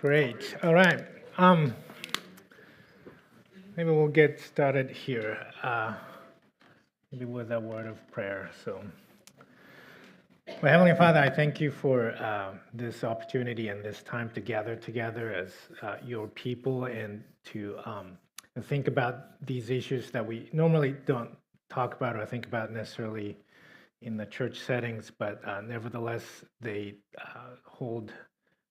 Great. All right. Um, Maybe we'll get started here. Maybe with a word of prayer. Well, Heavenly Father, I thank you for this opportunity and this time to gather together as your people and to think about these issues that we normally don't talk about or think about necessarily in the church settings, but nevertheless, they hold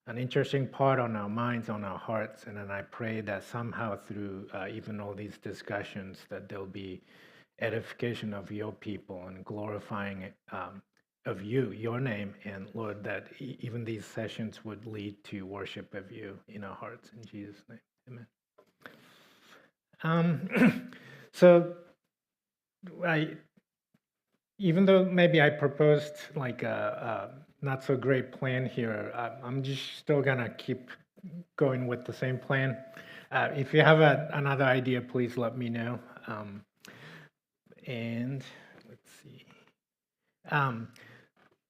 an interesting part on our minds, on our hearts. And then I pray that somehow through even all these discussions, that there'll be edification of your people and glorifying of you, your name, and Lord, that even these sessions would lead to worship of you in our hearts. In Jesus' name, amen. So I even though maybe I proposed like a not so great plan here, I'm just still gonna keep going with the same plan. If you have another idea, please let me know. And let's see.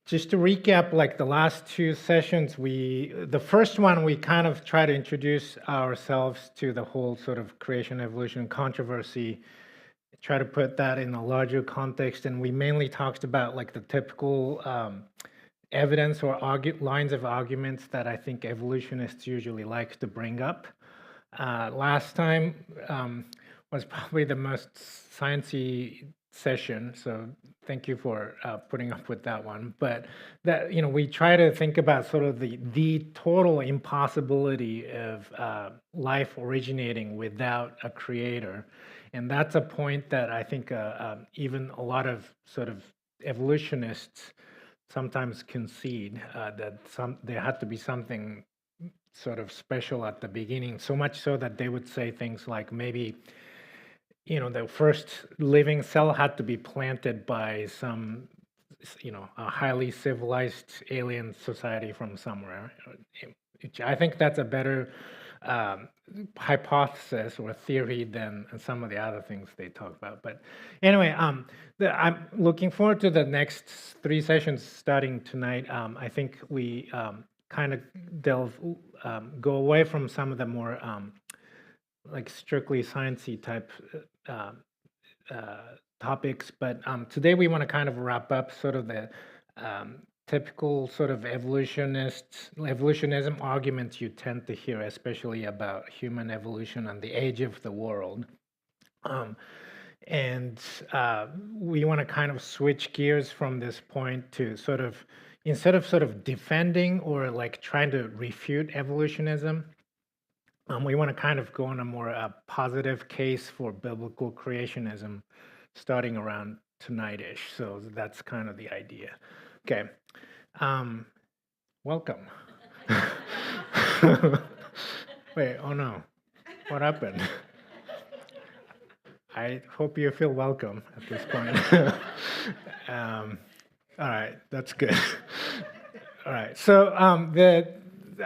Just to recap, like the last two sessions, the first one, we kind of try to introduce ourselves to the whole sort of creation evolution controversy, try to put that in a larger context, and we mainly talked about like the typical evidence or lines of arguments that I think evolutionists usually like to bring up. Last time was probably the most sciencey session, so thank you for putting up with that one. But that we try to think about sort of the total impossibility of life originating without a creator, and that's a point that I think even a lot of sort of evolutionists sometimes concede that there had to be something sort of special at the beginning, so much so that they would say things like maybe the first living cell had to be planted by some a highly civilized alien society from somewhere. I think that's a better hypothesis or theory than some of the other things they talk about. But anyway, I'm looking forward to the next three sessions starting tonight. I think we kind of go away from some of the more like strictly sciencey type topics, but today we want to kind of wrap up sort of the typical sort of evolutionism arguments you tend to hear, especially about human evolution and the age of the world. And we want to kind of switch gears from this point to sort of, instead of sort of defending or like trying to refute evolutionism, we want to kind of go on a more positive case for biblical creationism starting around tonight-ish. So that's kind of the idea. Okay. Welcome. Wait, oh no. What happened? I hope you feel welcome at this point. All right, that's good. All right, so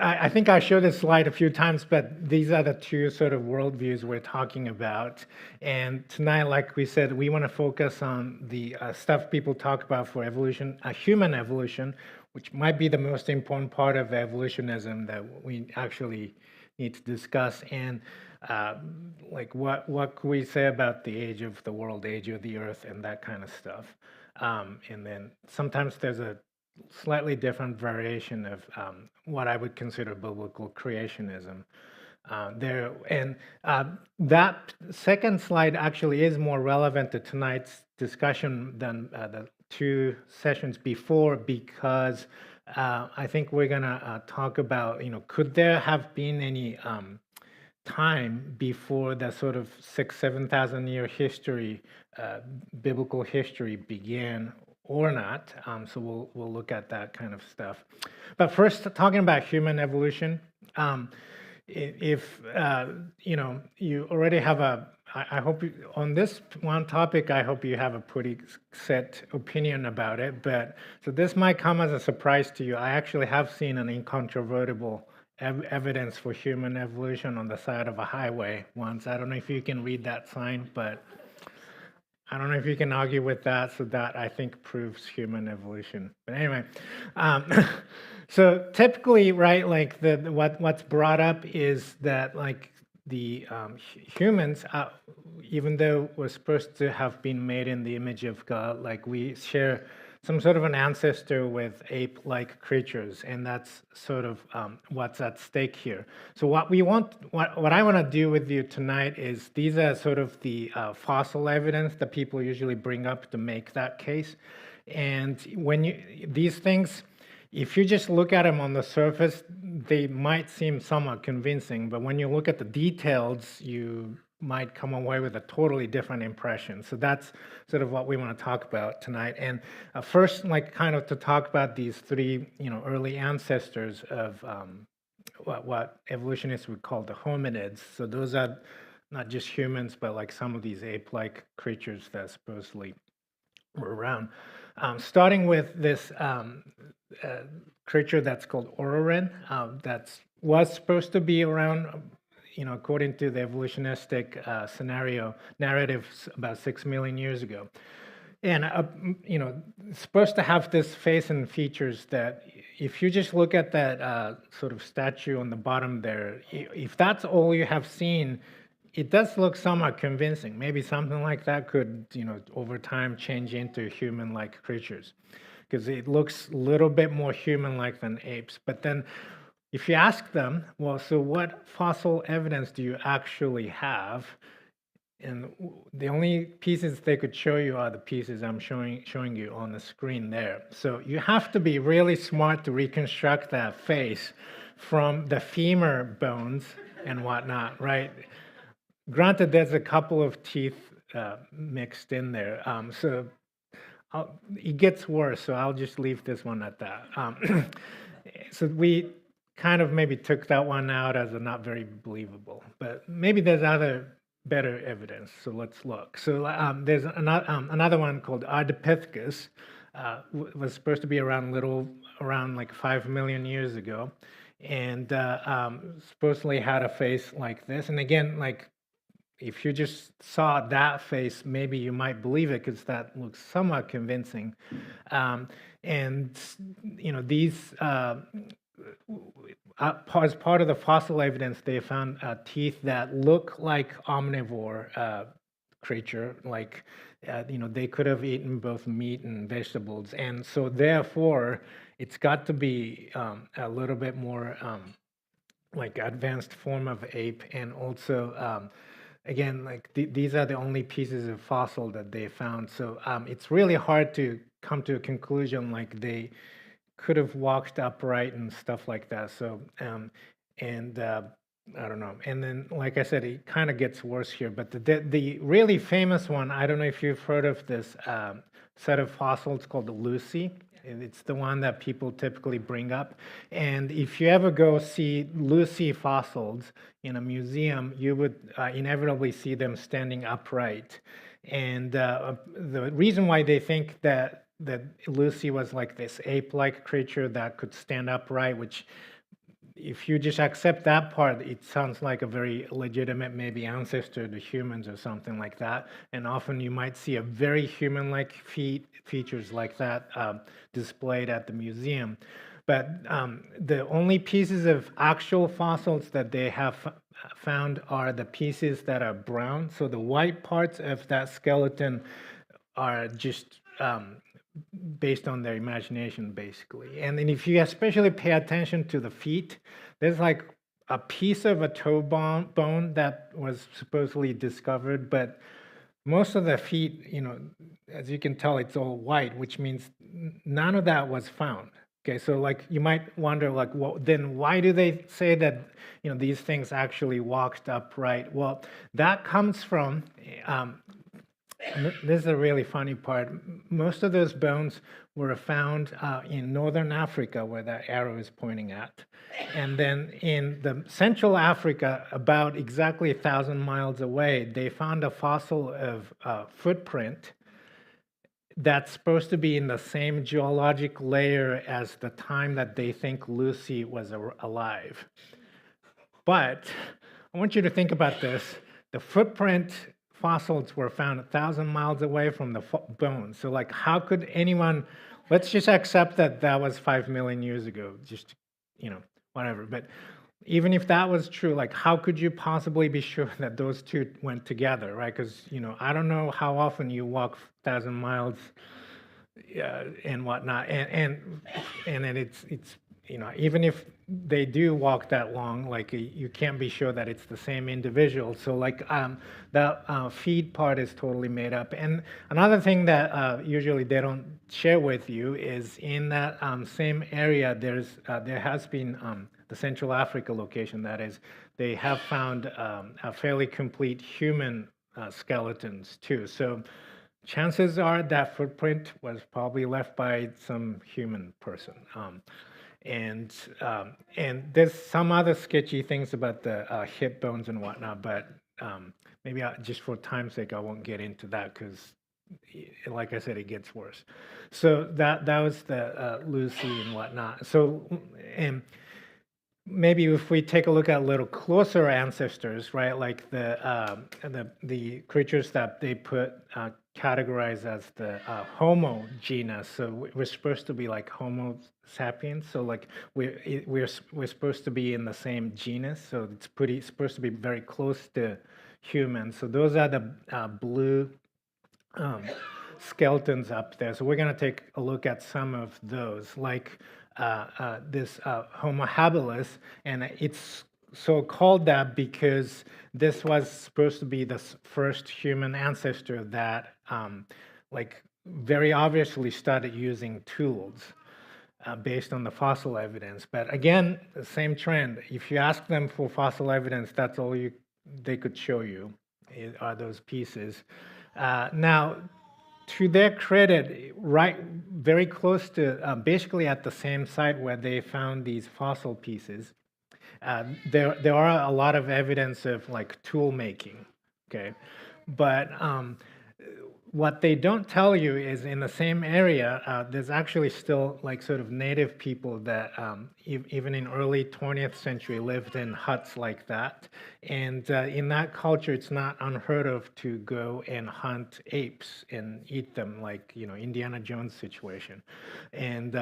I think I showed this slide a few times, but these are the two sort of worldviews we're talking about. And tonight, like we said, we want to focus on the stuff people talk about for evolution, human evolution, which might be the most important part of evolutionism that we actually need to discuss. And like what can we say about the age of the world, age of the earth, and that kind of stuff. And then sometimes there's a slightly different variation of what I would consider biblical creationism there. And that second slide actually is more relevant to tonight's discussion than the two sessions before, because I think we're going to talk about, could there have been any time before the sort of 7,000 year history, biblical history began or not. So we'll look at that kind of stuff. But first, talking about human evolution, if you already have I hope on this one topic, I hope you have a pretty set opinion about it. But so this might come as a surprise to you. I actually have seen an incontrovertible evidence for human evolution on the side of a highway once. I don't know if you can read that sign, but I don't know if you can argue with that. So that I think proves human evolution. But anyway, um, so typically, right, like what's brought up is that like the humans, even though we're supposed to have been made in the image of God, like we share some sort of an ancestor with ape-like creatures, and that's sort of what's at stake here. So what I want to do with you tonight is these are sort of the fossil evidence that people usually bring up to make that case, and these things, if you just look at them on the surface, they might seem somewhat convincing, but when you look at the details, you might come away with a totally different impression. So that's sort of what we want to talk about tonight. And first, like kind of to talk about these three, early ancestors of what evolutionists would call the hominids. So those are not just humans, but like some of these ape-like creatures that supposedly were around. Starting with this creature that's called Ororin, that was supposed to be around, according to the evolutionistic scenario narratives about 6 million years ago. And, it's supposed to have this face and features that if you just look at that sort of statue on the bottom there, if that's all you have seen, it does look somewhat convincing. Maybe something like that could, over time change into human-like creatures, because it looks a little bit more human-like than apes. But then if you ask them, well, so what fossil evidence do you actually have? And the only pieces they could show you are the pieces I'm showing you on the screen there. So you have to be really smart to reconstruct that face from the femur bones and whatnot, right? Granted, there's a couple of teeth mixed in there. So it gets worse, so I'll just leave this one at that. So we kind of maybe took that one out as a not very believable, but maybe there's other better evidence, so let's look. So there's another one called Ardipithecus, was supposed to be around like 5 million years ago, and supposedly had a face like this. And again, like if you just saw that face, maybe you might believe it because that looks somewhat convincing. And these as part of the fossil evidence, they found teeth that look like omnivore creature, like they could have eaten both meat and vegetables, and so therefore it's got to be a little bit more like advanced form of ape, and also again, like these are the only pieces of fossil that they found. So it's really hard to come to a conclusion like they could have walked upright and stuff like that. So I don't know. And then, like I said, it kind of gets worse here. But the really famous one, I don't know if you've heard of this set of fossils called the Lucy. And it's the one that people typically bring up. And if you ever go see Lucy fossils in a museum, you would inevitably see them standing upright. And the reason why they think that Lucy was like this ape-like creature that could stand upright, which if you just accept that part, it sounds like a very legitimate maybe ancestor to humans or something like that. And often you might see a very human-like features like that displayed at the museum. But the only pieces of actual fossils that they have found are the pieces that are brown. So the white parts of that skeleton are just based on their imagination, basically. And then if you especially pay attention to the feet, there's like a piece of a toe bone that was supposedly discovered, but most of the feet, as you can tell, it's all white, which means none of that was found. Okay, so like you might wonder, like, well, then why do they say that these things actually walked upright? Well, that comes from this is a really funny part. Most of those bones were found in northern Africa, where that arrow is pointing at. And then in the Central Africa, about exactly 1,000 miles away, they found a fossil of footprint that's supposed to be in the same geologic layer as the time that they think Lucy was alive. But I want you to think about this. The footprint fossils were found 1,000 miles away from the bones. So like, how could anyone? Let's just accept that that was 5 million years ago. Just whatever. But even if that was true, like, how could you possibly be sure that those two went together, right? Because I don't know how often you walk 1,000 miles and whatnot, and then it's even if they do walk that long, like you can't be sure that it's the same individual. So like that feed part is totally made up. And another thing that usually they don't share with you is in that same area there has been the Central Africa location, that is, they have found a fairly complete human skeletons too. So chances are that footprint was probably left by some human person. And there's some other sketchy things about the hip bones and whatnot, but maybe just for time's sake, I won't get into that because, like I said, it gets worse. So that was the Lucy and whatnot. So and maybe if we take a look at a little closer ancestors, right, like the creatures that they put categorized as the Homo genus. So we're supposed to be like Homo sapiens. So like we're supposed to be in the same genus. So it's supposed to be very close to humans. So those are the blue skeletons up there. So we're going to take a look at some of those, like this Homo habilis, and it's so called that because this was supposed to be the first human ancestor that like very obviously started using tools based on the fossil evidence. But again, the same trend. If you ask them for fossil evidence, that's all they could show you are those pieces. Now, to their credit, right, very close to, basically at the same site where they found these fossil pieces, there are a lot of evidence of like tool making, okay? But what they don't tell you is in the same area, there's actually still like sort of native people that even in early 20th century lived in huts like that. And in that culture, it's not unheard of to go and hunt apes and eat them, like, Indiana Jones situation. And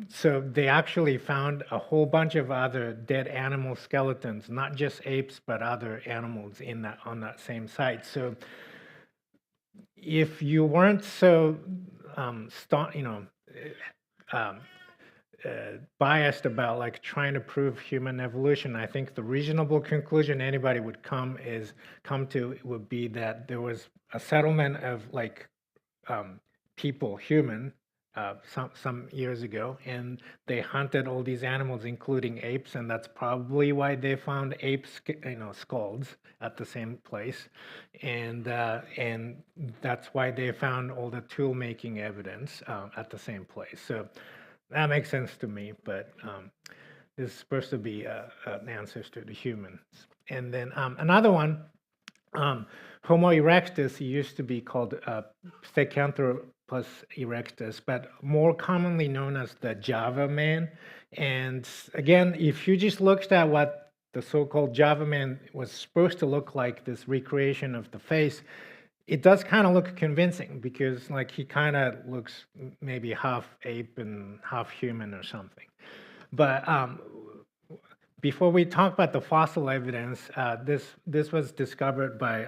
so they actually found a whole bunch of other dead animal skeletons, not just apes, but other animals on that same site. So if you weren't so biased about like trying to prove human evolution, I think the reasonable conclusion anybody would come to would be that there was a settlement of like people, human, some years ago, and they hunted all these animals, including apes, and that's probably why they found ape skulls at the same place, and that's why they found all the tool making evidence at the same place. So that makes sense to me, but this is supposed to be an ancestor to humans. And then another one, Homo erectus used to be called Steganthropus erectus, but more commonly known as the Java man. And again, if you just looked at what the so-called Java man was supposed to look like, this recreation of the face, it does kind of look convincing because like he kind of looks maybe half ape and half human or something. But before we talk about the fossil evidence, this was discovered by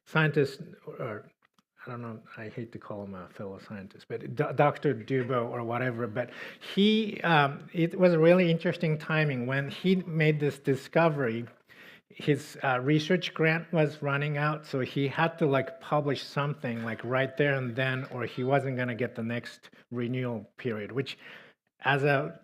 scientist, or I don't know, I hate to call him a fellow scientist, but Dr. Dubo or whatever. But it was a really interesting timing when he made this discovery. His research grant was running out, so he had to like publish something like right there and then, or he wasn't going to get the next renewal period. Which, as a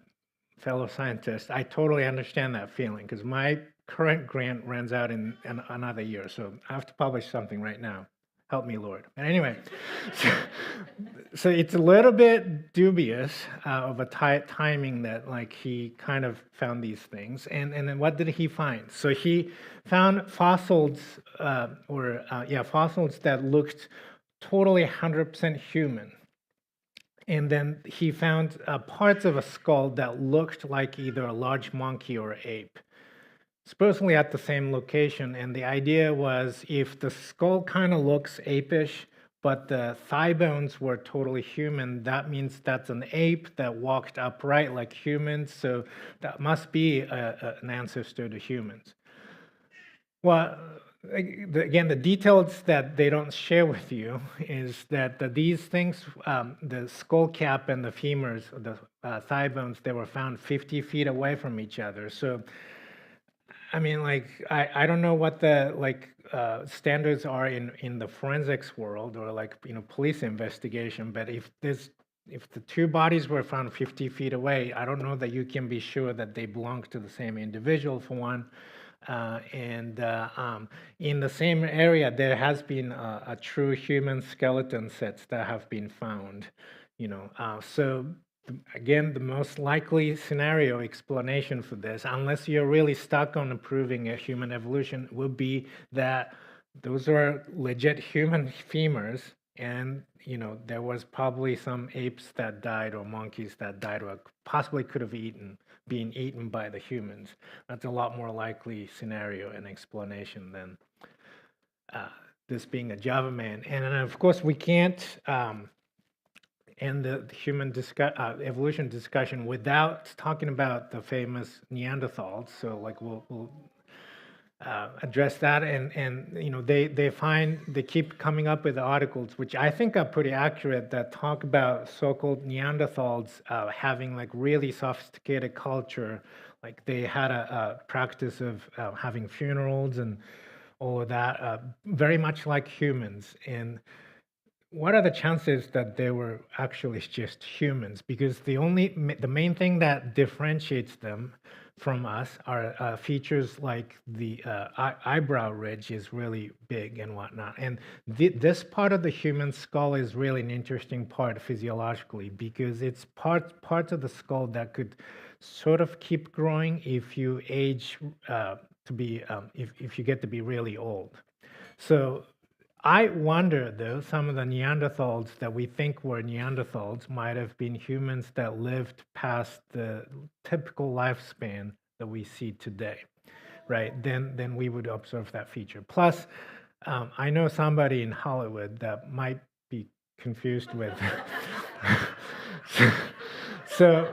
fellow scientist, I totally understand that feeling because my current grant runs out in another year, so I have to publish something right now. Help me, Lord. But anyway, so it's a little bit dubious of a timing that like he kind of found these things. And then what did he find? So he found fossils, fossils that looked totally 100% human. And then he found parts of a skull that looked like either a large monkey or ape. supposedly at the same location. And the idea was if the skull kind of looks apish, but the thigh bones were totally human, that means that's an ape that walked upright like humans. So that must be an ancestor to humans. Well, again, the details that they don't share with you is that these things, the skull cap and the femurs, the thigh bones, they were found 50 feet away from each other. So I mean, like, I don't know what the standards are in the forensics world or like police investigation, but if the two bodies were found 50 feet away, I don't know that you can be sure that they belong to the same individual for one. And in the same area, there has been a true human skeleton sets that have been found. So again, the most likely scenario explanation for this, unless you're really stuck on proving a human evolution, would be that those are legit human femurs, and there was probably some apes that died or monkeys that died or possibly could have been eaten by the humans. That's a lot more likely scenario and explanation than this being a Java man. And then of course we can't end the human evolution discussion without talking about the famous Neanderthals. So like we'll address that, and they keep coming up with articles which I think are pretty accurate that talk about so-called Neanderthals having like really sophisticated culture, like they had a practice of having funerals and all of that, very much like humans. And what are the chances that they were actually just humans? Because the main thing that differentiates them from us are features like the eyebrow ridge is really big and whatnot. And this part of the human skull is really an interesting part physiologically, because it's parts of the skull that could sort of keep growing if you age to be if you get to be really old. So I wonder, though, some of the Neanderthals that we think were Neanderthals might have been humans that lived past the typical lifespan that we see today, right? Then we would observe that feature. Plus, I know somebody in Hollywood that might be confused with. so,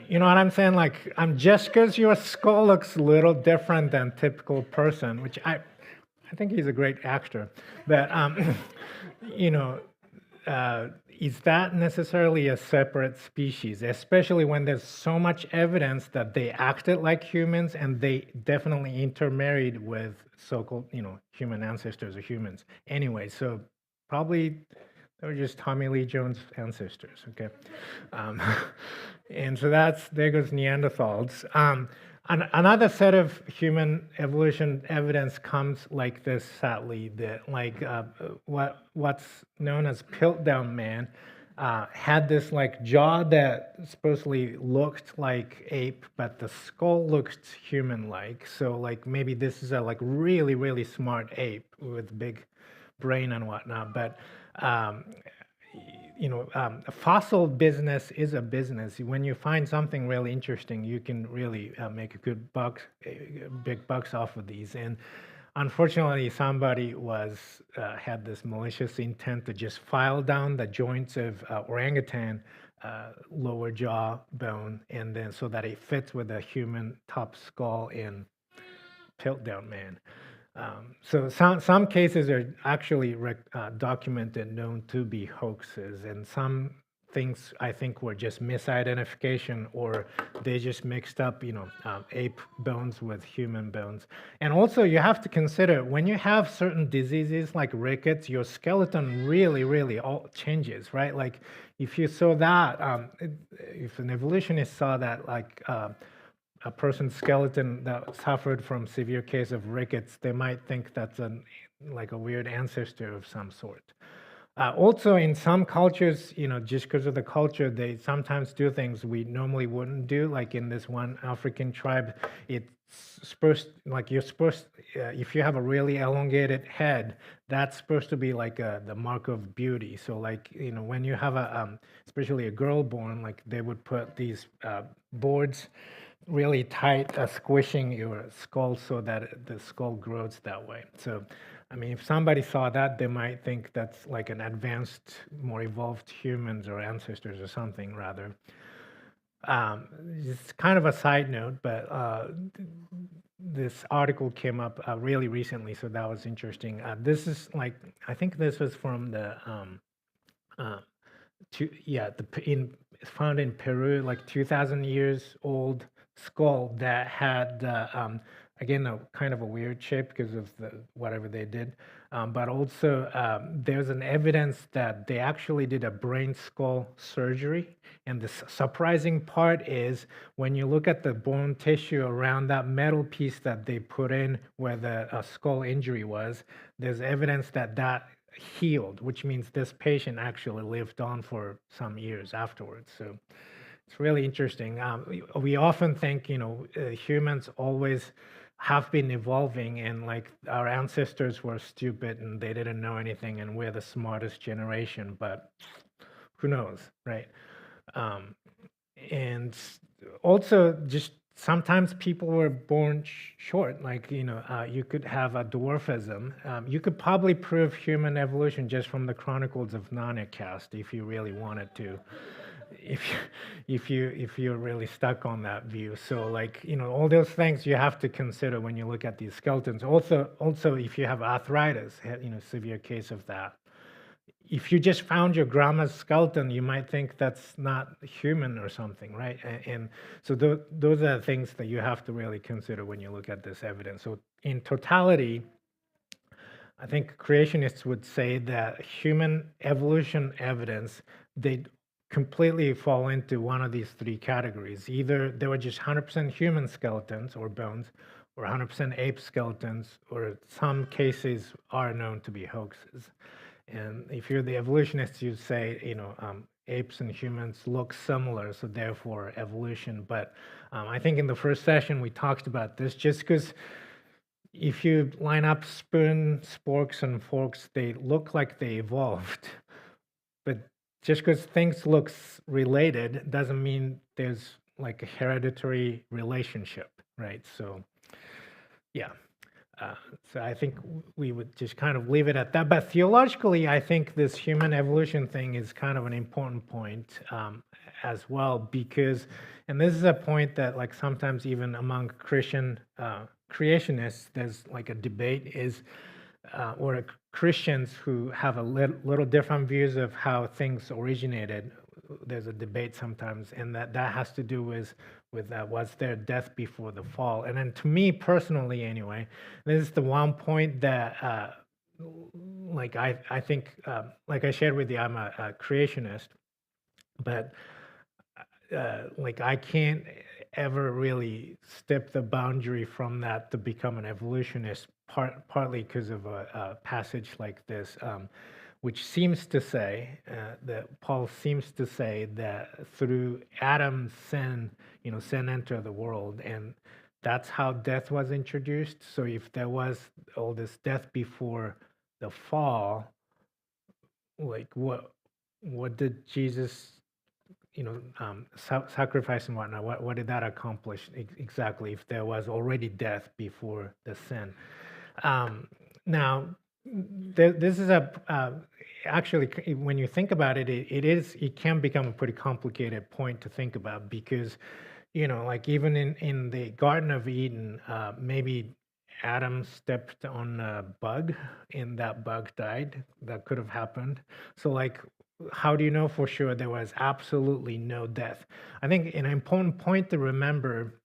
you know what I'm saying? Like, just because your skull looks a little different than typical person, which I think he's a great actor, but you know, is that necessarily a separate species? Especially when there's so much evidence that they acted like humans and they definitely intermarried with so-called, human ancestors or humans. Anyway, so probably they were just Tommy Lee Jones ancestors. Okay, and so there goes Neanderthals. Another set of human evolution evidence comes like this, sadly, that what's known as Piltdown Man had this like jaw that supposedly looked like ape, but the skull looked human-like. So like maybe this is a like really, really smart ape with big brain and whatnot. But a fossil business is a business. When you find something really interesting, you can really make a good big bucks off of these. And unfortunately, somebody had this malicious intent to just file down the joints of orangutan lower jaw bone, and then so that it fits with a human top skull in Piltdown Man. So some cases are actually documented, known to be hoaxes, and some things I think were just misidentification, or they just mixed up, ape bones with human bones. And also you have to consider when you have certain diseases like rickets, your skeleton really, really all changes, right? Like if you saw that, if an evolutionist saw that, like a person's skeleton that suffered from severe case of rickets, they might think that's like a weird ancestor of some sort. Also, in some cultures, just because of the culture, they sometimes do things we normally wouldn't do. Like in this one African tribe, it's supposed, like if you have a really elongated head, that's supposed to be like the mark of beauty. So like, when you have especially a girl born, like they would put these boards really tight, squishing your skull so that the skull grows that way. So, I mean, if somebody saw that, they might think that's like an advanced, more evolved humans or ancestors or something rather. It's kind of a side note, but this article came up really recently, so that was interesting. This is like, I think this was from the uh, yeah, it's found in Peru, like 2,000 years old skull that had again a kind of a weird shape because of the whatever they did, but also there's an evidence that they actually did a brain skull surgery. And the surprising part is when you look at the bone tissue around that metal piece that they put in where the skull injury was, there's evidence that that healed, which means this patient actually lived on for some years afterwards. So it's really interesting. We often think, humans always have been evolving, and like our ancestors were stupid and they didn't know anything, and we're the smartest generation. But who knows, right? Um, and also just sometimes people were born short, like you could have a dwarfism. You could probably prove human evolution just from the Chronicles of Narnia cast if you really wanted to, if you, if you're really stuck on that view. So like all those things you have to consider when you look at these skeletons. Also if you have arthritis, severe case of that, if you just found your grandma's skeleton, you might think that's not human or something, right? And so those are things that you have to really consider when you look at this evidence. So in totality, I think creationists would say that human evolution evidence, they completely fall into one of these three categories. Either they were just 100% human skeletons or bones, or 100% ape skeletons, or some cases are known to be hoaxes. And if you're the evolutionist, you say, apes and humans look similar, so therefore evolution. But I think in the first session we talked about this, just because if you line up spoons, sporks, and forks, they look like they evolved. But just because things looks related doesn't mean there's like a hereditary relationship, right? So yeah. Uh, so I think we would just kind of leave it at that. But theologically, I think this human evolution thing is kind of an important point as well, because, and this is a point that like sometimes even among Christian creationists, there's like a debate is, or Christians who have a little different views of how things originated. There's a debate sometimes, and that has to do with was there death before the fall? And then to me personally, anyway, this is the one point that like I think like I shared with you, I'm a creationist, but like I can't ever really step the boundary from that to become an evolutionist, partly because of a passage like this, which seems to say that Paul seems to say that through Adam's sin, sin entered the world, and that's how death was introduced. So if there was all this death before the fall, like what did Jesus sacrifice and whatnot, what did that accomplish exactly if there was already death before the sin? Now, this is actually, when you think about it, it can become a pretty complicated point to think about because, like even in the Garden of Eden, maybe Adam stepped on a bug and that bug died. That could have happened. So like, how do you know for sure there was absolutely no death? I think an important point to remember,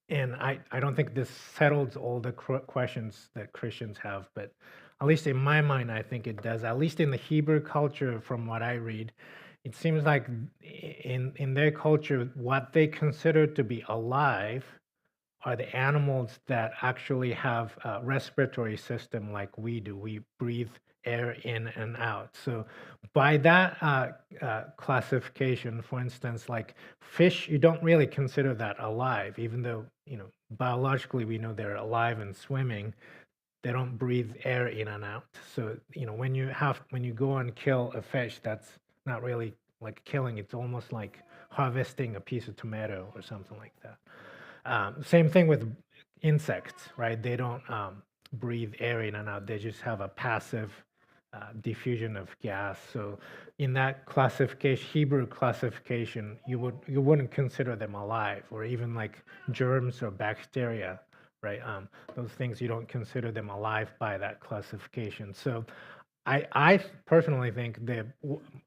and I don't think this settles all the questions that Christians have, but at least in my mind, I think it does. At least in the Hebrew culture, from what I read, it seems like in their culture, what they consider to be alive are the animals that actually have a respiratory system like we do. We breathe air in and out. So by that classification, for instance, like fish, you don't really consider that alive, even though, biologically we know they're alive and swimming. They don't breathe air in and out. So, when you go and kill a fish, that's not really like killing. It's almost like harvesting a piece of tomato or something like that. Same thing with insects, right? They don't breathe air in and out. They just have a passive diffusion of gas. So in that classification, Hebrew classification, you wouldn't consider them alive, or even like germs or bacteria, right? Those things you don't consider them alive by that classification. So I personally think that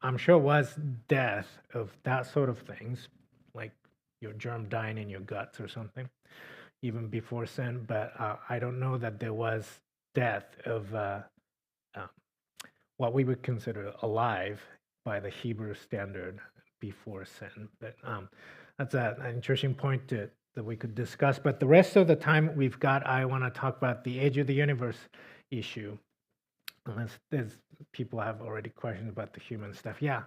I'm sure it was death of that sort of things, like your germ dying in your guts or something, even before sin. But I don't know that there was death of uh, what we would consider alive by the Hebrew standard before sin. But that's an interesting point that we could discuss. But the rest of the time we've got, I want to talk about the age of the universe issue. Unless there's people have already questions about the human stuff. Yeah.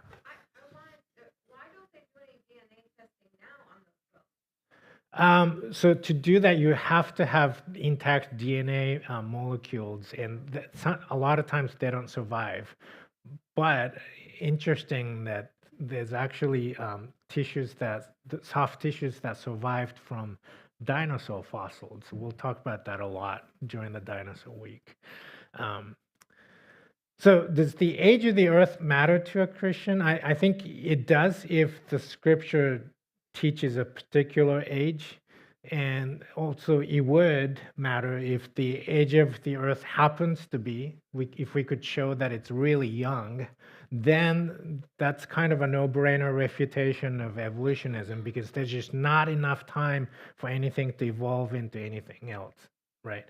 So to do that, you have to have intact DNA molecules, and a lot of times they don't survive. But interesting that there's actually soft tissues that survived from dinosaur fossils. We'll talk about that a lot during the dinosaur week. Um, so does the age of the earth matter to a Christian? I think it does if the scripture teaches a particular age. And also it would matter if the age of the earth happens to be, if we could show that it's really young, then that's kind of a no-brainer refutation of evolutionism, because there's just not enough time for anything to evolve into anything else, right?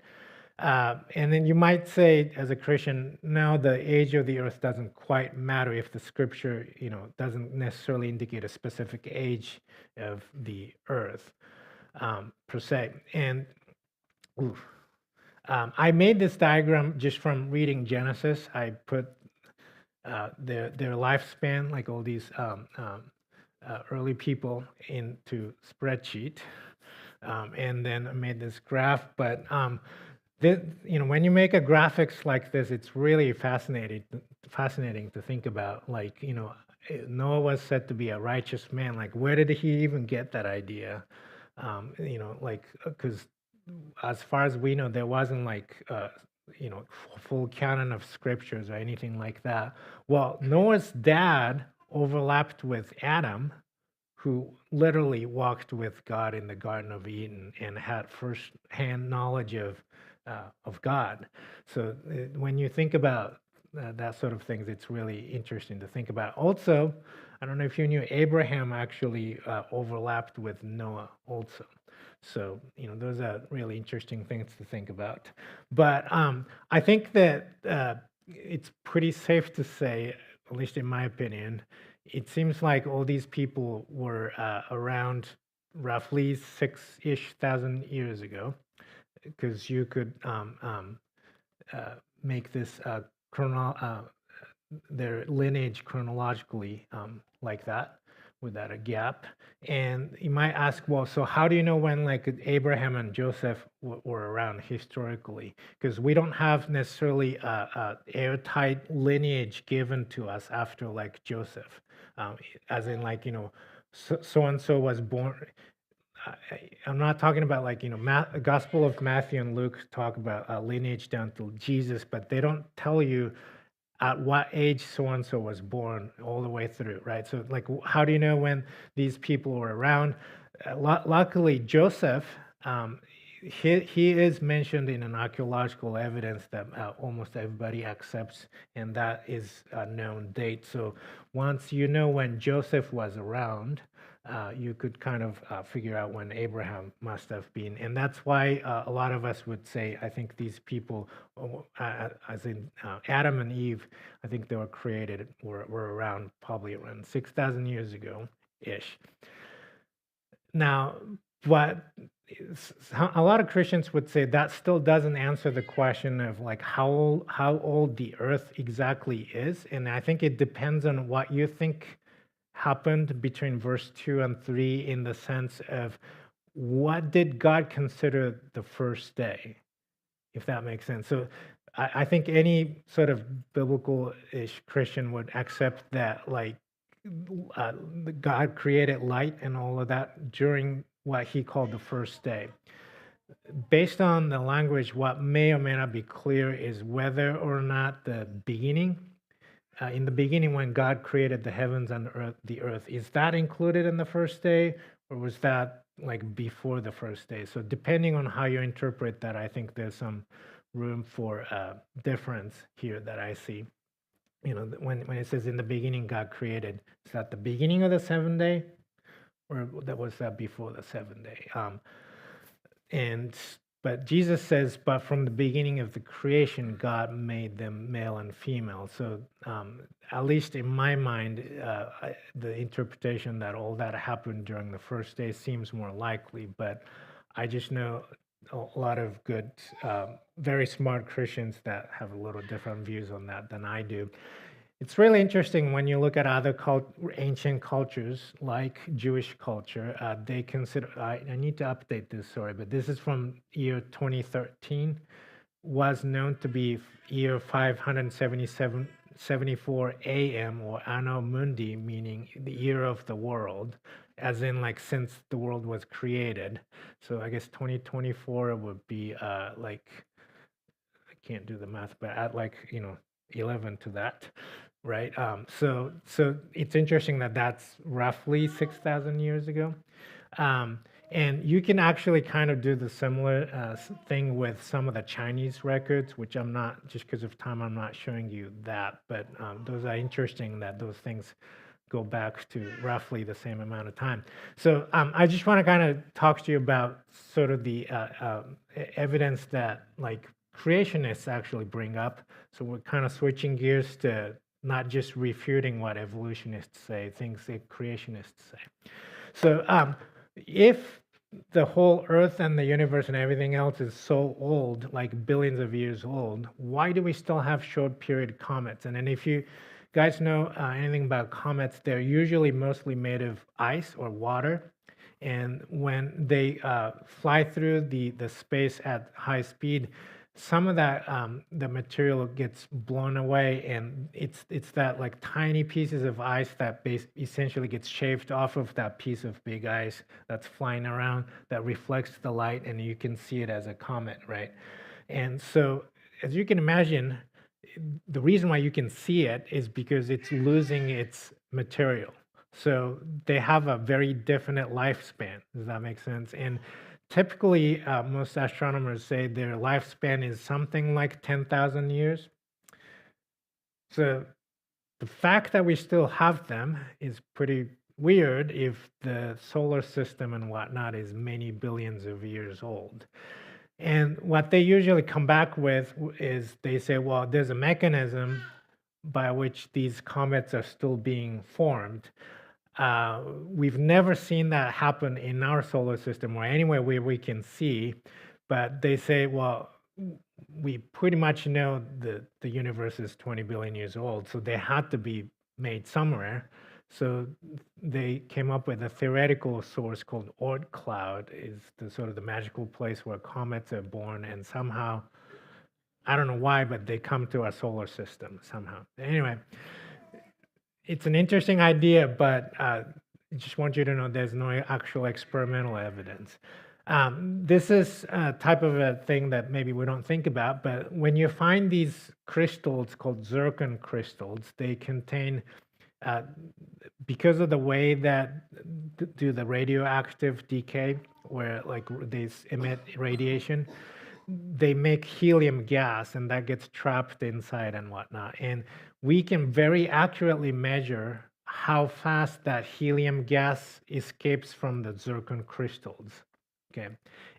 And then you might say, as a Christian, no, the age of the earth doesn't quite matter if the scripture, doesn't necessarily indicate a specific age of the earth per se. And I made this diagram just from reading Genesis. I put their lifespan, like all these early people, into spreadsheet, and then I made this graph. But when you make a graphics like this, it's really fascinating to think about. Like, Noah was said to be a righteous man. Like, where did he even get that idea? Because as far as we know, there wasn't full canon of scriptures or anything like that. Well, Noah's dad overlapped with Adam, who literally walked with God in the Garden of Eden and had first-hand knowledge of God. So when you think about that sort of things, it's really interesting to think about. Also, I don't know if you knew, Abraham actually overlapped with Noah also. So, those are really interesting things to think about. But I think that it's pretty safe to say, at least in my opinion, it seems like all these people were around roughly 6-ish thousand years ago, because you could make this their lineage chronologically like that, without a gap. And you might ask, well, so how do you know when Abraham and Joseph were around historically? Because we don't have necessarily a airtight lineage given to us after Joseph, as in so and so was born. I'm not talking about Gospel of Matthew and Luke talk about lineage down to Jesus, but they don't tell you at what age so and so was born all the way through, right? So how do you know when these people were around? Luckily, Joseph, he is mentioned in an archaeological evidence that almost everybody accepts, and that is a known date. So once you know when Joseph was around, you could kind of figure out when Abraham must have been. And that's why a lot of us would say, I think these people, as in Adam and Eve, I think they were created, were around probably around 6,000 years ago-ish. Now, but a lot of Christians would say that still doesn't answer the question of how old the earth exactly is. And I think it depends on what you think happened between verse 2 and 3, in the sense of what did God consider the first day, if that makes sense. So I think any sort of biblical-ish Christian would accept that God created light and all of that during what he called the first day. Based on the language, what may or may not be clear is whether or not the beginning, in the beginning when God created the heavens and the earth, is that included in the first day, or was that like before the first day? So depending on how you interpret that, I think there's some room for difference here that I see. When it says in the beginning God created, is that the beginning of the seventh day, or that was that before the seventh day? And but Jesus says, but from the beginning of the creation, God made them male and female. So at least in my mind, the interpretation that all that happened during the first day seems more likely. But I just know a lot of good, very smart Christians that have a little different views on that than I do. It's really interesting when you look at other ancient cultures, like Jewish culture. They consider, I need to update this, sorry, but this is from year 2013, was known to be year 574 AM, or Anno Mundi, meaning the year of the world, as in like since the world was created. So I guess 2024 would be like, I can't do the math, but at like, 11 to that, right? So it's interesting that that's roughly 6,000 years ago. And you can actually kind of do the similar thing with some of the Chinese records, which I'm not, just because of time, I'm not showing you that. But those are interesting that those things go back to roughly the same amount of time. So I just want to kind of talk to you about sort of the evidence that like creationists actually bring up. So we're kind of switching gears to not just refuting what evolutionists say, things that creationists say. So if the whole Earth and the universe and everything else is so old, like billions of years old, why do we still have short period comets? And then if you guys know anything about comets, they're usually mostly made of ice or water. And when they fly through the space at high speed, some of that the material gets blown away, and it's that like tiny pieces of ice that essentially gets shaved off of that piece of big ice that's flying around that reflects the light, and you can see it as a comet, right? And so, as you can imagine, the reason why you can see it is because it's losing its material. So they have a very definite lifespan. Does that make sense? And typically, most astronomers say their lifespan is something like 10,000 years. So the fact that we still have them is pretty weird if the solar system and whatnot is many billions of years old. And what they usually come back with is they say, well, there's a mechanism by which these comets are still being formed. We've never seen that happen in our solar system or anywhere where we can see, but they say, well, we pretty much know the universe is 20 billion years old, so they had to be made somewhere. So they came up with a theoretical source called Oort cloud, is the sort of the magical place where comets are born, and somehow, I don't know why, but they come to our solar system somehow. Anyway, it's an interesting idea, but I just want you to know there's no actual experimental evidence. This is a type of a thing that maybe we don't think about, but when you find these crystals called zircon crystals, they contain, because of the way that do the radioactive decay, where like they emit radiation, they make helium gas, and that gets trapped inside and whatnot. And we can very accurately measure how fast that helium gas escapes from the zircon crystals. Okay,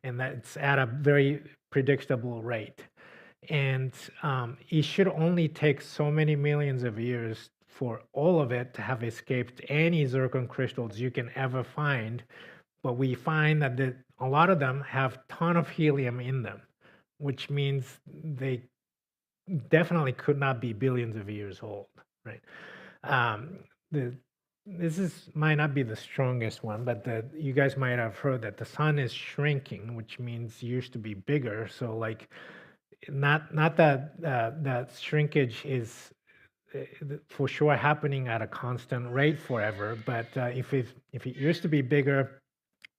and that's at a very predictable rate. And it should only take so many millions of years for all of it to have escaped any zircon crystals you can ever find. But we find that a lot of them have a ton of helium in them, which means they definitely could not be billions of years old, right? This might not be the strongest one, but you guys might have heard that the sun is shrinking, which means it used to be bigger. So like, not that that shrinkage is for sure happening at a constant rate forever, but if it used to be bigger,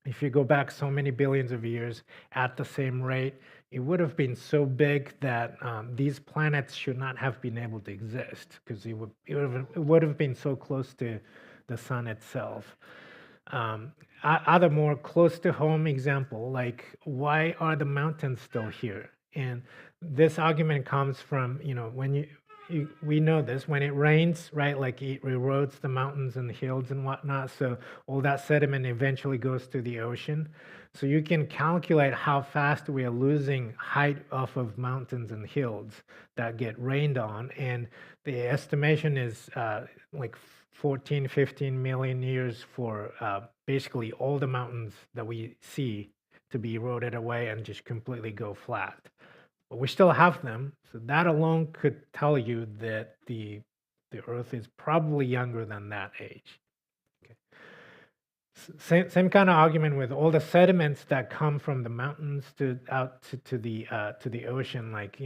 if you go back so many billions of years at the same rate, it would have been so big that these planets should not have been able to exist because it would have been so close to the sun itself. Other more close to home example, like why are the mountains still here? And this argument comes from, when we know this, when it rains, right, like it erodes the mountains and the hills and whatnot. So all that sediment eventually goes to the ocean. So you can calculate how fast we are losing height off of mountains and hills that get rained on. And the estimation is like 14, 15 million years for basically all the mountains that we see to be eroded away and just completely go flat. But we still have them, so that alone could tell you that the Earth is probably younger than that age. Okay. Same kind of argument with all the sediments that come from the mountains to out to the ocean. Like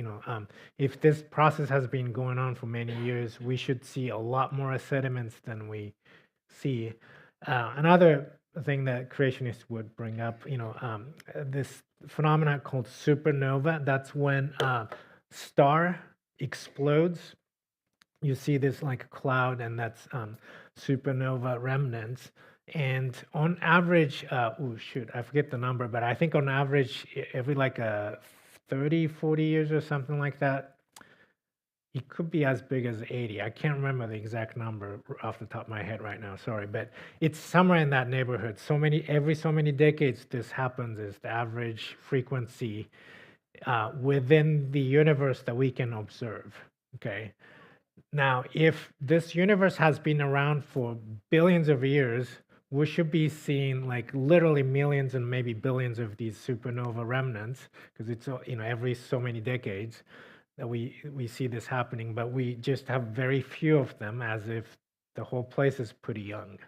if this process has been going on for many years, we should see a lot more sediments than we see. Another thing that creationists would bring up, this phenomenon called supernova. That's when a star explodes. You see this like cloud, and that's supernova remnants. And on average, oh shoot, I forget the number, but I think on average, every like 30, 40 years or something like that, it could be as big as 80. I can't remember the exact number off the top of my head right now, sorry, but it's somewhere in that neighborhood. Every so many decades this happens is the average frequency within the universe that we can observe, okay? Now, if this universe has been around for billions of years, we should be seeing like literally millions and maybe billions of these supernova remnants, because it's every so many decades that we see this happening, but we just have very few of them, as if the whole place is pretty young.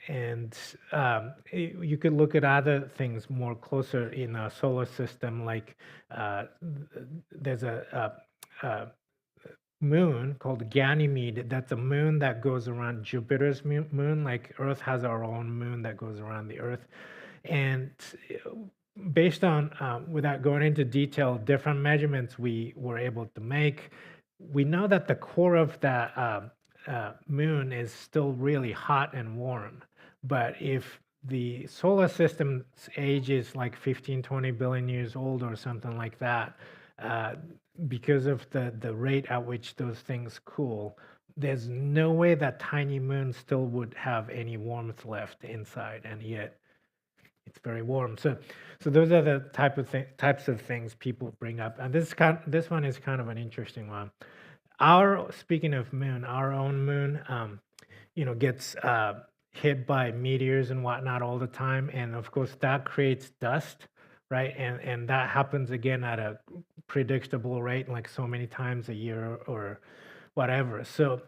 And you could look at other things more closer in our solar system, like there's a moon called Ganymede. That's a moon that goes around Jupiter's moon, like Earth has our own moon that goes around the Earth. And based on, without going into detail, different measurements we were able to make, we know that the core of that moon is still really hot and warm. But if the solar system's age is like 15, 20 billion years old or something like that, because of the rate at which those things cool, there's no way that tiny moon still would have any warmth left inside, and yet it's very warm. So those are the types of things people bring up, and this one is kind of an interesting one. Speaking of moon, our own moon, gets hit by meteors and whatnot all the time, and of course that creates dust, right? And that happens again at a predictable rate, like so many times a year or whatever. So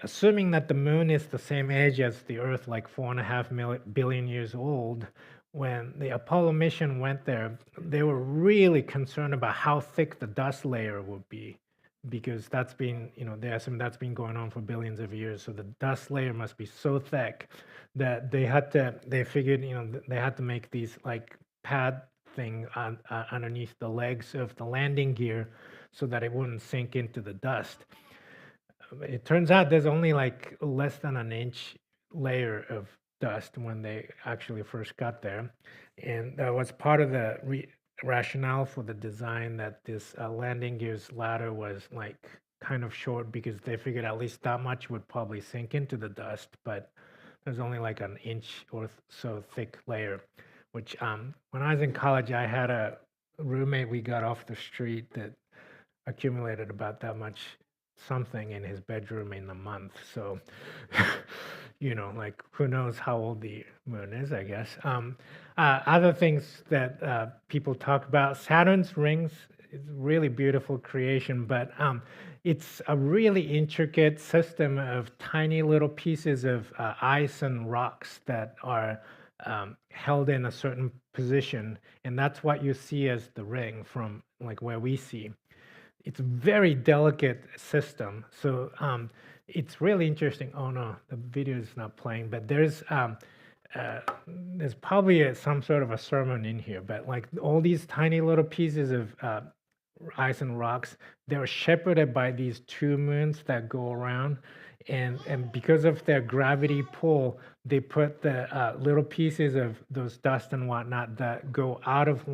assuming that the moon is the same age as the Earth, like 4.5 billion years old, when the Apollo mission went there, they were really concerned about how thick the dust layer would be, because that's been, they assume that's been going on for billions of years. So the dust layer must be so thick that they figured, they had to make these like pad thing underneath the legs of the landing gear so that it wouldn't sink into the dust. It turns out there's only like less than an inch layer of dust when they actually first got there. And that was part of the rationale for the design, that this landing gear's ladder was like kind of short, because they figured at least that much would probably sink into the dust, but there's only like an inch or so thick layer, which when I was in college, I had a roommate we got off the street that accumulated about that much something in his bedroom in a month. So, like who knows how old the moon is, I guess. Other things that people talk about, Saturn's rings is a really beautiful creation, but it's a really intricate system of tiny little pieces of ice and rocks that are held in a certain position, and that's what you see as the ring from like where we see. It's a very delicate system. So it's really interesting. Oh no, the video is not playing, but there's uh, there's probably some sort of a sermon in here, but like all these tiny little pieces of ice and rocks, they're shepherded by these two moons that go around, and because of their gravity pull, they put the little pieces of those dust and whatnot that go out of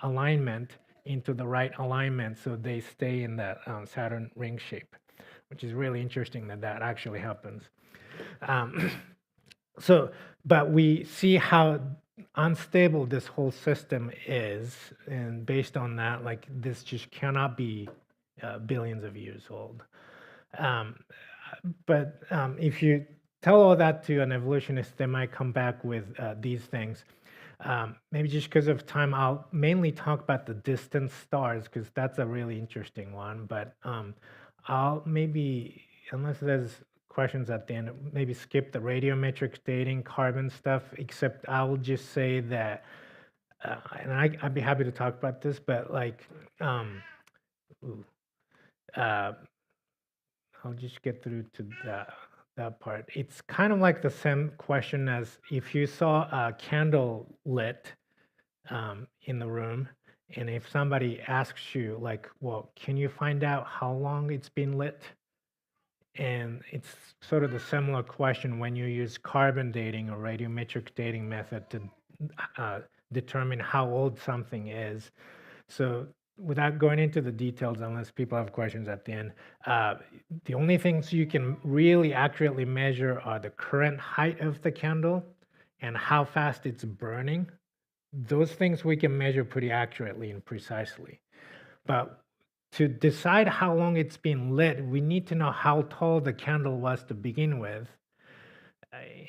alignment into the right alignment, so they stay in that Saturn ring shape, which is really interesting that that actually happens. Um, so, but we see how unstable this whole system is, and based on that, like this just cannot be billions of years old. Um, but if you tell all that to an evolutionist, they might come back with these things. Maybe just because of time, I'll mainly talk about the distant stars because that's a really interesting one. But I'll maybe, unless there's questions at the end, maybe skip the radiometric dating carbon stuff, except I'll just say that, and I'd be happy to talk about this, but like, ooh, uh, I'll just get through to that part. It's kind of like the same question as if you saw a candle lit in the room, and if somebody asks you, like, well, can you find out how long it's been lit? And it's sort of the similar question when you use carbon dating or radiometric dating method to determine how old something is. So without going into the details, unless people have questions at the end, the only things you can really accurately measure are the current height of the candle and how fast it's burning. Those things we can measure pretty accurately and precisely. But to decide how long it's been lit, we need to know how tall the candle was to begin with.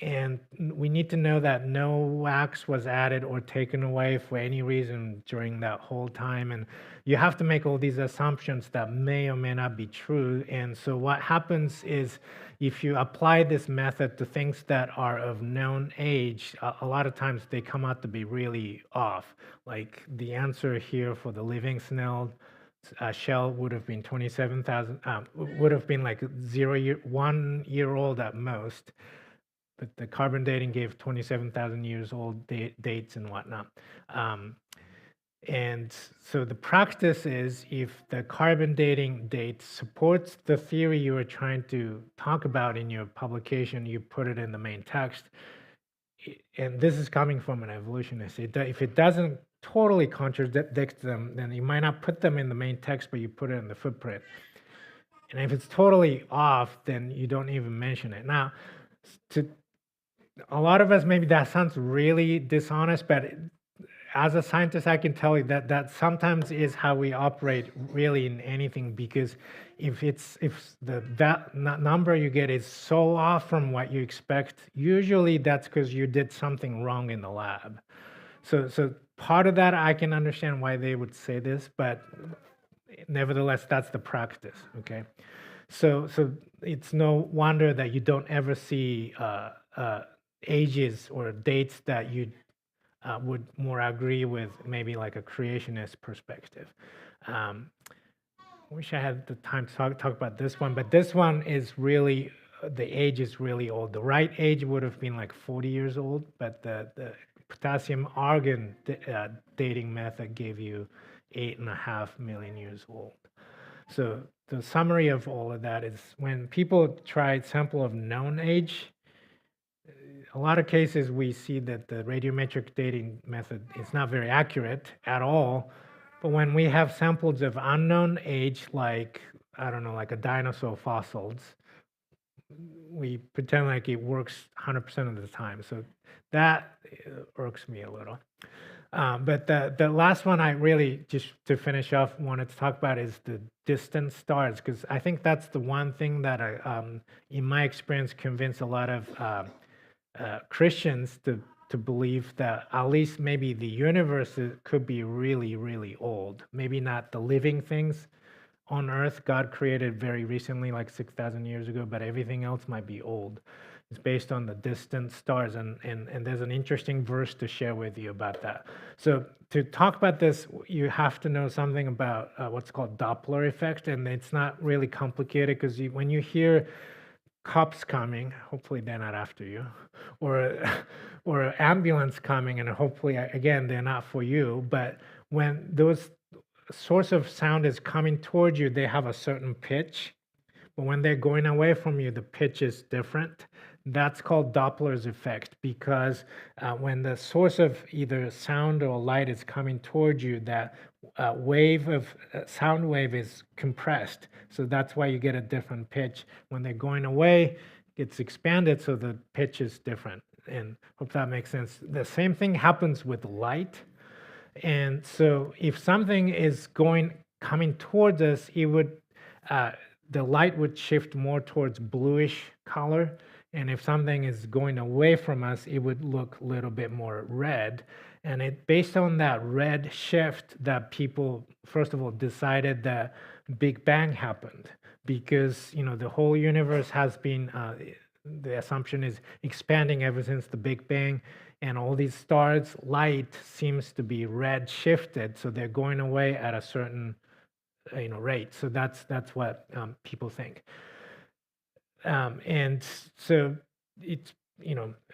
And we need to know that no wax was added or taken away for any reason during that whole time. And you have to make all these assumptions that may or may not be true. And so what happens is if you apply this method to things that are of known age, a lot of times they come out to be really off. Like the answer here for the living snail shell would have been 27,000, would have been like 1 year old at most. But the carbon dating gave 27,000 years old dates and whatnot. And so the practice is if the carbon dating date supports the theory you were trying to talk about in your publication, you put it in the main text. And this is coming from an evolutionist. If it doesn't totally contradict them, then you might not put them in the main text, but you put it in the footprint. And if it's totally off, then you don't even mention it. Now, to a lot of us, maybe that sounds really dishonest, but as a scientist, I can tell you that that sometimes is how we operate really in anything, because if that number you get is so off from what you expect, usually that's because you did something wrong in the lab. So part of that, I can understand why they would say this, but nevertheless, that's the practice, okay? So it's no wonder that you don't ever see ages or dates that you would more agree with, maybe like a creationist perspective. Wish I had the time to talk about this one, but this one is really, the age is really old. The right age would have been like 40 years old, but the potassium argon dating method gave you 8.5 million years old. So the summary of all of that is when people try sample of known age, a lot of cases we see that the radiometric dating method is not very accurate at all. But when we have samples of unknown age, like, I don't know, like a dinosaur fossils, we pretend like it works 100% of the time. So that irks me a little. But the last one I really, just to finish off, wanted to talk about is the distant stars, because I think that's the one thing that in my experience, convinced a lot of Christians to believe that at least maybe the universe could be really, really old. Maybe not the living things on Earth God created very recently, like 6,000 years ago, but everything else might be old. It's based on the distant stars, and there's an interesting verse to share with you about that. So to talk about this, you have to know something about what's called Doppler effect, and it's not really complicated, because when you hear cops coming, hopefully they're not after you, or or an ambulance coming, and hopefully again they're not for you. But when those source of sound is coming towards you, they have a certain pitch. But when they're going away from you, the pitch is different. That's called Doppler's effect because when the source of either sound or light is coming towards you, that wave of sound wave is compressed. So that's why you get a different pitch. When they're going away, it's expanded, so the pitch is different. And hope that makes sense. The same thing happens with light. And so if something is coming towards us, it would the light would shift more towards bluish color. And if something is going away from us, it would look a little bit more red. And it based on that red shift that people, first of all, decided that Big Bang happened because the whole universe has been the assumption is expanding ever since the Big Bang, and all these stars' light seems to be red shifted, so they're going away at a certain rate. So that's what people think. And so it's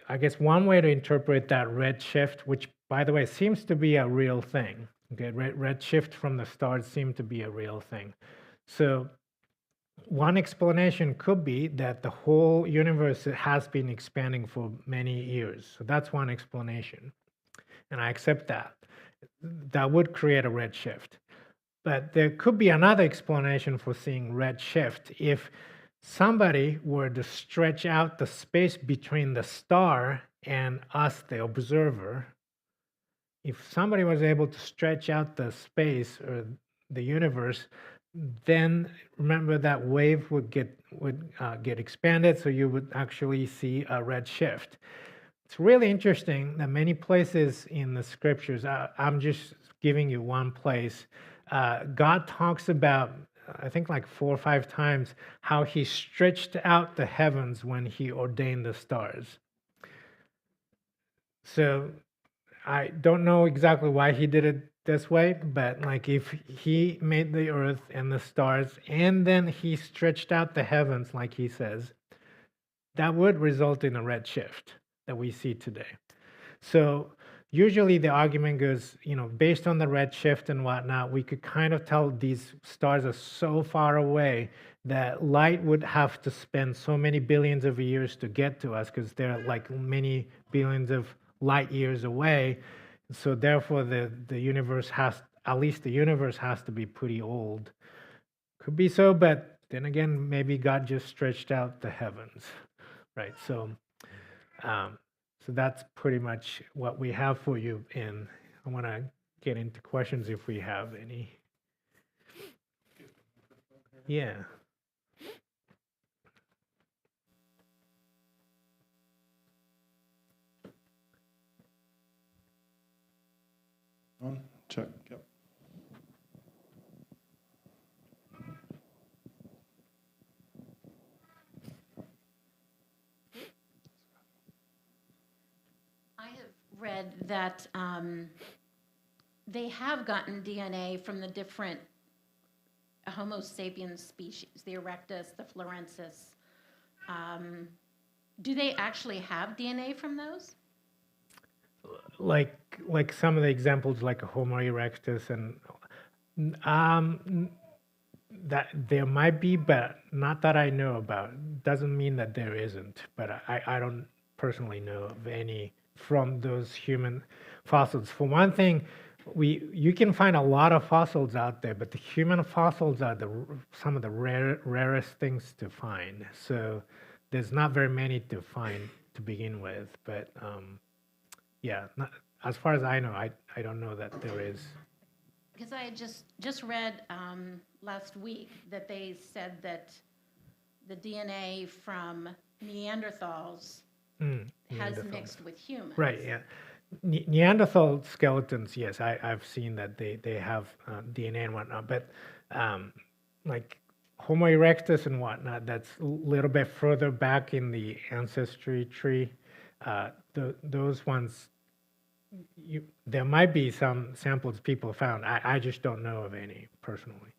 I guess one way to interpret that red shift, which by the way seems to be a real thing. Okay, red shift from the stars seem to be a real thing. So one explanation could be that the whole universe has been expanding for many years. So that's one explanation. And I accept that. That would create a red shift. But there could be another explanation for seeing red shift. If somebody were to stretch out the space between the star and us, the observer, if somebody was able to stretch out the space or the universe, then remember that wave would get expanded, so you would actually see a red shift. It's really interesting that many places in the scriptures, I'm just giving you one place, God talks about, I think like 4 or 5 times, how he stretched out the heavens when he ordained the stars. So I don't know exactly why he did it this way, but like if he made the earth and the stars and then he stretched out the heavens like he says, that would result in a red shift that we see today. So usually the argument goes, based on the red shift and whatnot, we could kind of tell these stars are so far away that light would have to spend so many billions of years to get to us because they're like many billions of light years away. So therefore the universe at least the universe has to be pretty old. Could be so, but then again, maybe God just stretched out the heavens, right? So that's pretty much what we have for you, and I want to get into questions if we have any. Yeah. On, check, yep. I have read that they have gotten DNA from the different Homo sapiens species, the erectus, the florensis. Do they actually have DNA from those? Like some of the examples, like Homo erectus, and that there might be, but not that I know about. Doesn't mean that there isn't, but I don't personally know of any from those human fossils. For one thing, you can find a lot of fossils out there, but the human fossils are some of the rarest things to find. So there's not very many to find to begin with, but yeah, as far as I know, I don't know that there is. Because I had just read last week that they said that the DNA from Neanderthals has mixed with humans. Right, yeah. Neanderthal skeletons, yes, I've seen that they have DNA and whatnot, but like Homo erectus and whatnot, that's a little bit further back in the ancestry tree. Those ones, there might be some samples people found. I just don't know of any personally.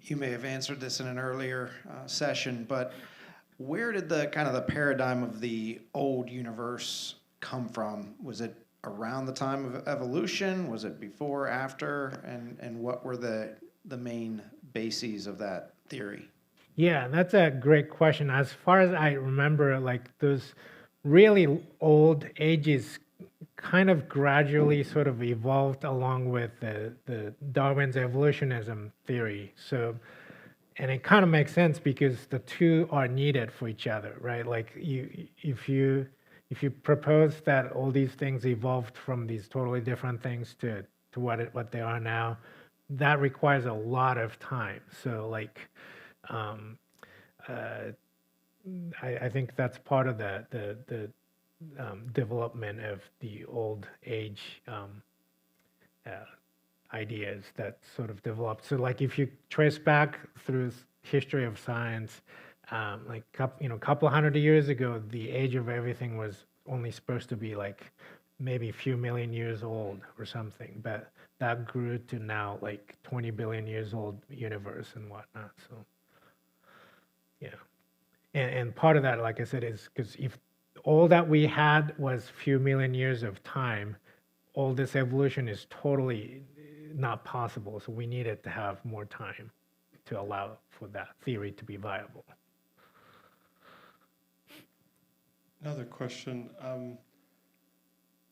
You may have answered this in an earlier session, but where did the kind of the paradigm of the old universe come from? Was it around the time of evolution? Was it before, after? And what were the main bases of that theory? Yeah, that's a great question. As far as I remember, like those really old ages kind of gradually sort of evolved along with the Darwin's evolutionism theory. So, and it kind of makes sense because the two are needed for each other, right? Like if you propose that all these things evolved from these totally different things to what they are now, that requires a lot of time. So like um, uh, I think that's part of the development of the old age uh, ideas that sort of developed. So, like, if you trace back through history of science, like, a couple hundred years ago, the age of everything was only supposed to be like maybe a few million years old or something, but that grew to now like 20 billion years old universe and whatnot. So, yeah. And part of that, like I said, is because if all that we had was few million years of time, all this evolution is totally not possible. So we needed to have more time to allow for that theory to be viable. Another question.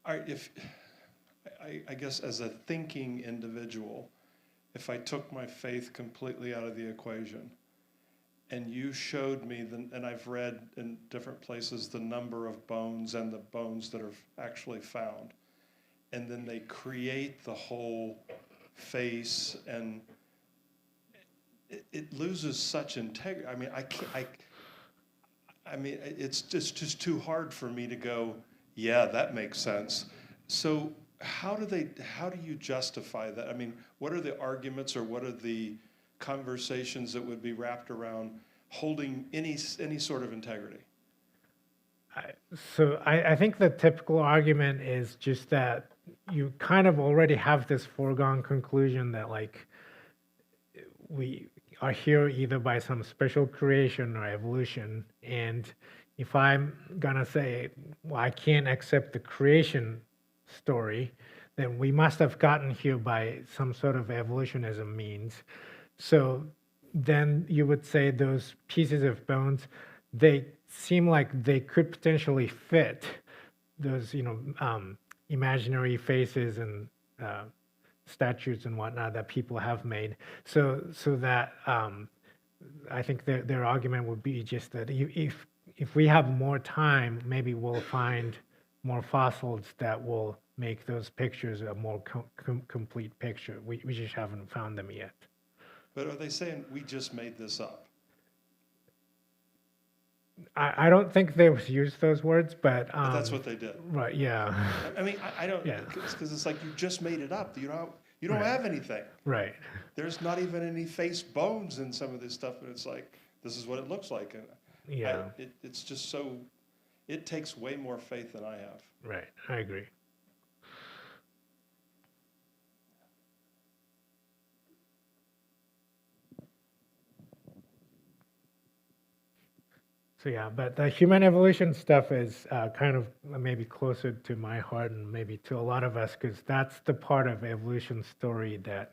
If I guess as a thinking individual, if I took my faith completely out of the equation, and you showed me, and I've read in different places the number of bones and the bones that are actually found, and then they create the whole face, and it loses such integrity. I mean, I mean, it's just too hard for me to go, yeah, that makes sense. So how do you justify that? I mean, what are the arguments or what are the conversations that would be wrapped around holding any sort of integrity? I think the typical argument is just that you kind of already have this foregone conclusion that like we are here either by some special creation or evolution. And if I'm gonna say, well, I can't accept the creation story, then we must have gotten here by some sort of evolutionism means. So then you would say those pieces of bones, they seem like they could potentially fit those, imaginary faces and statues and whatnot that people have made. So that I think their argument would be just that if we have more time, maybe we'll find more fossils that will make those pictures a more complete picture. We just haven't found them yet. But are they saying we just made this up? I don't think they use those words, but That's what they did. right, yeah, I mean, I don't, Yeah. because it's like you just made it up. You don't Right. have anything. right, There's not even any face bones in some of this stuff, and it's like, this is what it looks like. And yeah, it's just so, it takes way more faith than I have. right. I agree. So yeah, but the human evolution stuff is kind of maybe closer to my heart and maybe to a lot of us because that's the part of evolution story that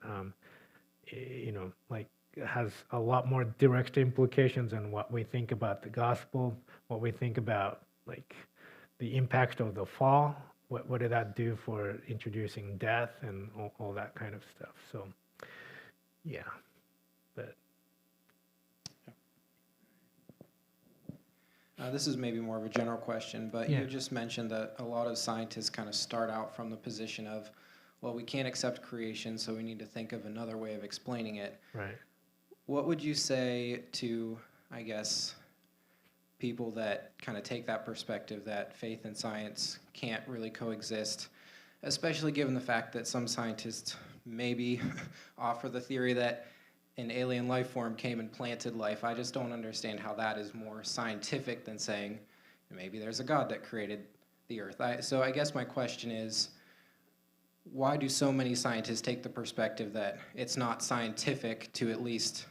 like has a lot more direct implications on what we think about the gospel, what we think about like the impact of the fall. What did that do for introducing death and all that kind of stuff? So yeah, but This is maybe more of a general question, but Yeah. you just mentioned that a lot of scientists kind of start out from the position of, well, we can't accept creation, so we need to think of another way of explaining it. right. What would you say to, I guess, people that kind of take that perspective that faith and science can't really coexist, especially given the fact that some scientists maybe offer the theory that an alien life form came and planted life? I just don't understand how that is more scientific than saying maybe there's a God that created the earth. So I guess my question is, why do so many scientists take the perspective that it's not scientific to at least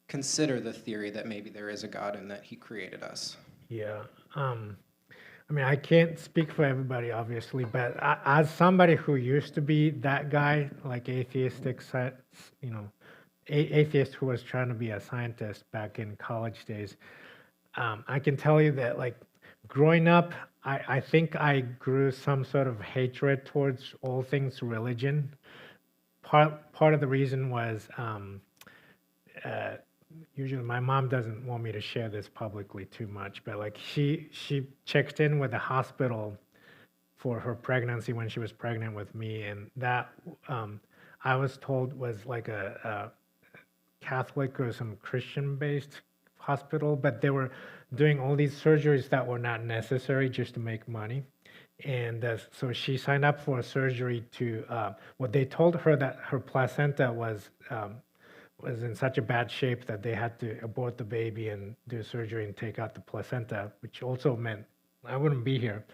consider the theory that maybe there is a God and that he created us? Yeah. I mean, I can't speak for everybody, obviously, but as somebody who used to be that guy, like atheistic, you know, atheist who was trying to be a scientist back in college days, I can tell you that, like, growing up, I think I grew some sort of hatred towards all things religion. Part of the reason was uh, usually my mom doesn't want me to share this publicly too much, but like she checked in with the hospital for her pregnancy when she was pregnant with me, and that I was told was like a Catholic or some Christian-based hospital, but they were doing all these surgeries that were not necessary just to make money. And so she signed up for a surgery to, what they told her that her placenta was in such a bad shape that they had to abort the baby and do surgery and take out the placenta, which also meant I wouldn't be here.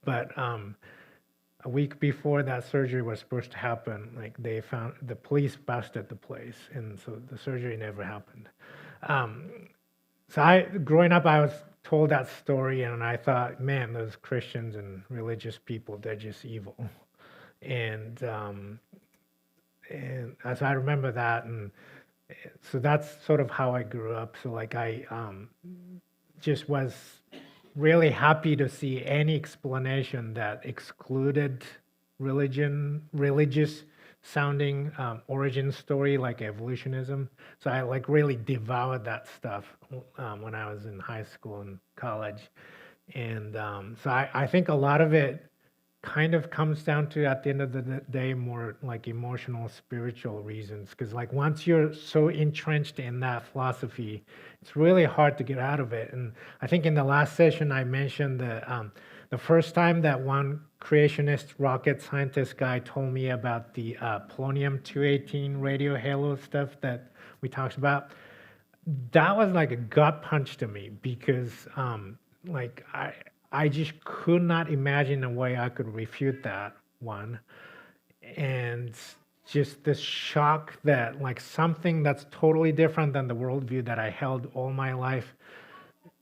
But a week before that surgery was supposed to happen, like they found the police busted the place, and so the surgery never happened. So growing up, I was told that story, and I thought, man, those Christians and religious people, they're just evil. And so I remember that, and so that's sort of how I grew up. So like I just was really happy to see any explanation that excluded religious sounding origin story like evolutionism. So I like really devoured that stuff when I was in high school and college. And so I think a lot of it kind of comes down to, at the end of the day, more like emotional, spiritual reasons. Because like once you're so entrenched in that philosophy, it's really hard to get out of it. And I think in the last session I mentioned the first time that one creationist rocket scientist guy told me about the polonium-218 radio halo stuff that we talked about. That was like a gut punch to me, because like I just could not imagine a way I could refute that one. And just this shock that like something that's totally different than the worldview that I held all my life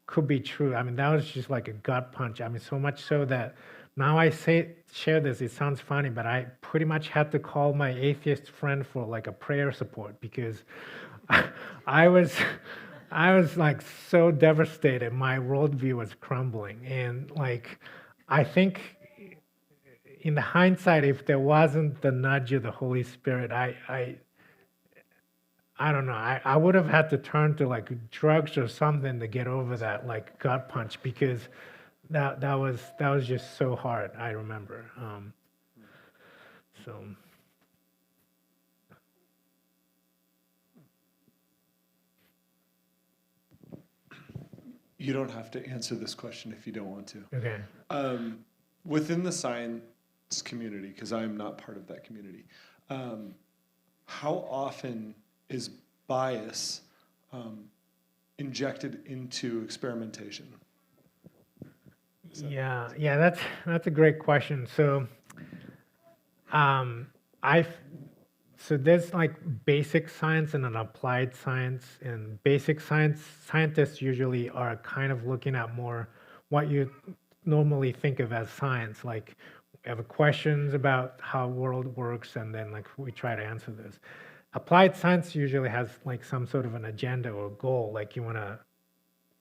could be true. I mean, that was just like a gut punch. I mean, so much so that now share this, it sounds funny, but I pretty much had to call my atheist friend for like a prayer support, because I was like so devastated. My worldview was crumbling. And like, I think in the hindsight, if there wasn't the nudge of the Holy Spirit, I don't know, I would have had to turn to like drugs or something to get over that like gut punch, because that was just so hard, I remember. So. You don't have to answer this question if you don't want to. Okay. Within the science community, because I am not part of that community, how often is bias injected into experimentation? Yeah, that's a great question. So, so there's like basic science and an applied science. And basic science, scientists usually are kind of looking at more what you normally think of as science. Like we have questions about how world works, and then like we try to answer this. Applied science usually has like some sort of an agenda or goal, like you want to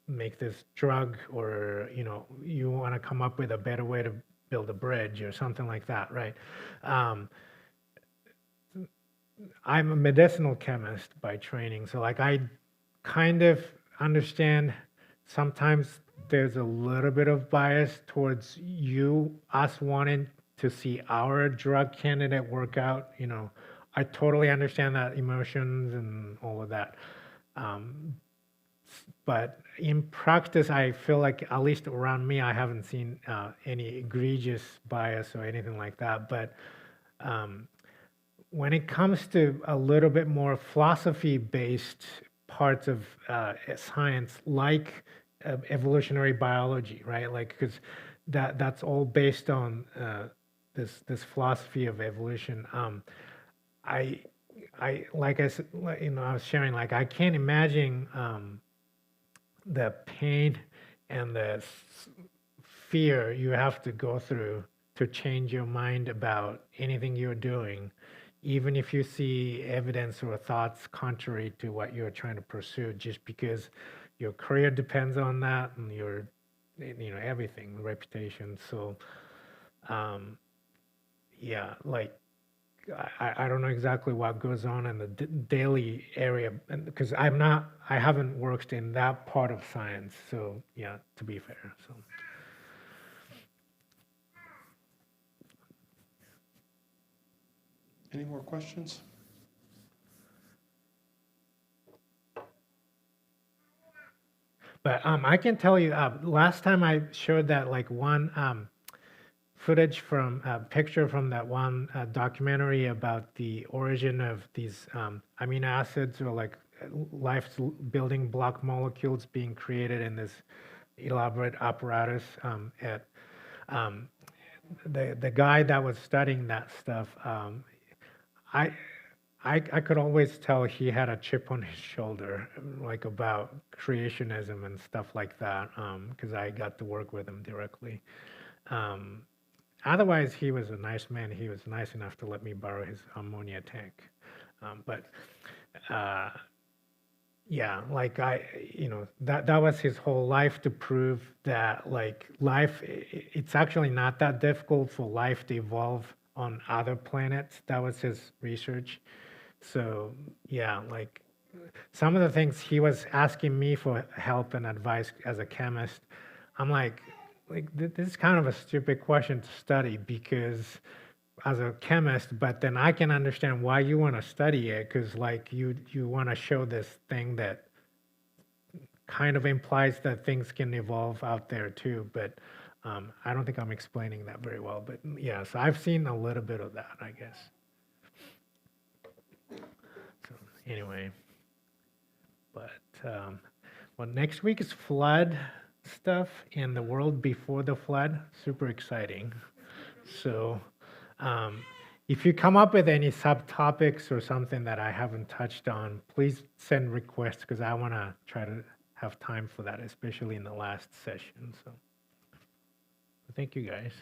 make this drug, or you want to come up with a better way to build a bridge or something like that, right? I'm a medicinal chemist by training, so like I kind of understand sometimes there's a little bit of bias towards us wanting to see our drug candidate work out. I totally understand that, emotions and all of that. But in practice, I feel like, at least around me, I haven't seen any egregious bias or anything like that. But when it comes to a little bit more philosophy-based parts of science, like evolutionary biology, right? Like, because that's all based on this philosophy of evolution. I like I said, I was sharing, like, I can't imagine the pain and the fear you have to go through to change your mind about anything you're doing, even if you see evidence or thoughts contrary to what you're trying to pursue, just because your career depends on that and your, everything, reputation. So, yeah, like, I don't know exactly what goes on in the daily area, because I haven't worked in that part of science. So yeah, to be fair. So Any more questions? but I can tell you, last time I showed that, like, one footage from a picture from that one documentary about the origin of these amino acids, or like life building block molecules being created in this elaborate apparatus at the guy that was studying that stuff. I I could always tell he had a chip on his shoulder, like, about creationism and stuff like that, because I got to work with him directly. Um, Otherwise, he was a nice man. He was nice enough to let me borrow his ammonia tank. But yeah, like, that was his whole life, to prove that, like, life, it's actually not that difficult for life to evolve on other planets. That was his research. So yeah, like, some of the things he was asking me for help and advice as a chemist, I'm like, this is kind of a stupid question to study, because as a chemist, but then I can understand why you want to study it, because, like, you want to show this thing that kind of implies that things can evolve out there too. But I don't think I'm explaining that very well. But yeah, so I've seen a little bit of that, I guess. So anyway, but well, next week is flood stuff and the world before the flood. Super exciting. So if you come up with any subtopics or something that I haven't touched on, please send requests, because I want to try to have time for that, especially in the last session. So thank you, guys.